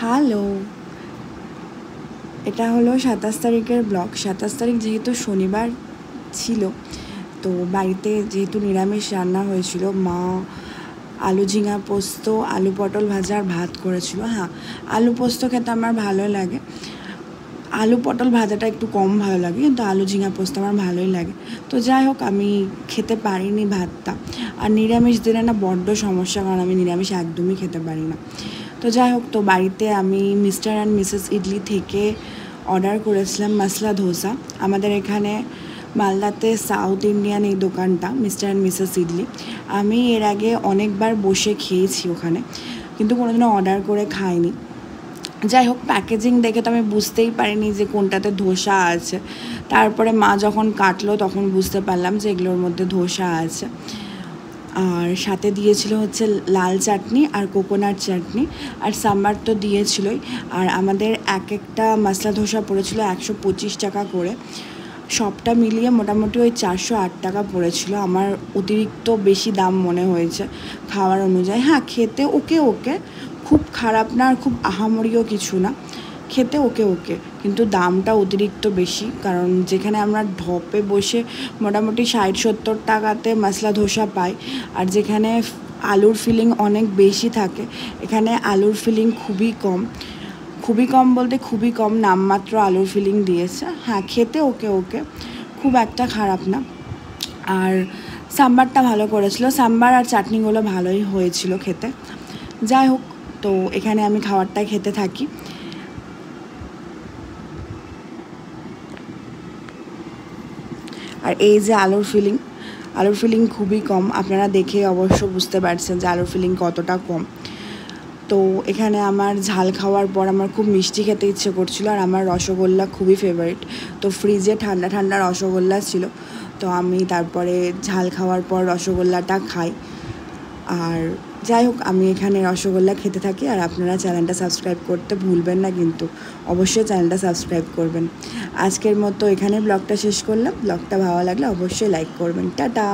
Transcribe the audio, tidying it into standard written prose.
Hello, এটা হলো 27 তারিখের ব্লগ। 27 তারিখ যেহেতু শনিবার ছিল, তো বাড়িতে যেহেতু নিরামিষ রান্না হয়েছিল, মা আলু ঝিঙা পোস্ত, আলু পটল ভাজা আর ভাত করেছিল। হ্যাঁ, আলু পোস্ত খেতে আমার ভালো লাগে, আলু পটল ভাজাটা একটু কম ভালো লাগে, কিন্তু আলু ঝিঙা পোস্ত আমার ভালোই লাগে। তো যাই হোক, আমি খেতে পারিনি ভাতটা। আর নিরামিষ দিনে না বড্ড সমস্যা, কারণ আমি নিরামিষ একদমই খেতে পারি না। তো যাই হোক, তো বাড়িতে আমি মিস্টার অ্যান্ড মিসেস ইডলি থেকে অর্ডার করেছিলাম মশলা ধোসা। আমাদের এখানে মালদাতে সাউথ ইন্ডিয়ান এই দোকানটা মিস্টার অ্যান্ড মিসেস ইডলি। আমি এর আগে অনেকবার বসে খেয়েছি ওখানে, কিন্তু কোনোদিনও অর্ডার করে খাইনি। যাই হোক, প্যাকেজিং দেখে তো আমি বুঝতেই পারিনি যে কোনটাতে ধোসা আছে। তারপরে মা যখন কাটলো তখন বুঝতে পারলাম যে এগুলোর মধ্যে ধোসা আছে। আর সাথে দিয়েছিল হচ্ছে লাল চাটনি আর কোকোনাট চাটনি, আর সাম্বার তো দিয়েছিলই। আর আমাদের এক একটা মশলা ধোসা পড়েছিল 125 টাকা করে। সবটা মিলিয়ে মোটামুটি ওই 408 টাকা পড়েছিল। আমার অতিরিক্ত বেশি দাম মনে হয়েছে খাওয়ার অনুযায়ী। হ্যাঁ, খেতে ওকে ওকে, খুব খারাপ না আর খুব আহামরিও কিছু না, খেতে ওকে ওকে, কিন্তু দামটা অতিরিক্ত বেশি। কারণ যেখানে আমরা ঢপে বসে মোটামুটি 60-70 টাকাতে মশলা ধোসা পাই, আর যেখানে আলুর ফিলিং অনেক বেশি থাকে, এখানে আলুর ফিলিং খুবই কম। খুবই কম বলতে খুবই কম, নামমাত্র আলুর ফিলিং দিয়েছে। হ্যাঁ, খেতে ওকে ওকে, খুব একটা খারাপ না। আর সাম্বারটা ভালো করেছিল, সাম্বার আর চাটনিগুলো ভালোই হয়েছিল খেতে। যাই হোক, তো এখানে আমি খাবারটা খেতে থাকি। আর এই যে আলুর ফিলিং খুবই কম, আপনারা দেখে অবশ্য বুঝতে পারছেন যে আলুর ফিলিং কতটা কম। তো এখানে আমার ঝাল খাওয়ার পর আমার খুব মিষ্টি খেতে ইচ্ছে করছিল, আর আমার রসগোল্লা খুবই ফেভারিট। তো ফ্রিজে ঠান্ডা ঠান্ডা রসগোল্লা ছিল, তো আমি তারপরে ঝাল খাওয়ার পর রসগোল্লাটা খাই। আর যাই হোক, আমি এখানে রসগোল্লা খেতে থাকি। আর আপনারা চ্যানেলটা সাবস্ক্রাইব করতে ভুলবেন না, কিন্তু অবশ্যই চ্যানেলটা সাবস্ক্রাইব করবেন। আজকের মতো এখানে ব্লগটা শেষ করলাম। ব্লগটা ভালো লাগলে অবশ্যই লাইক করবেন। টাটা।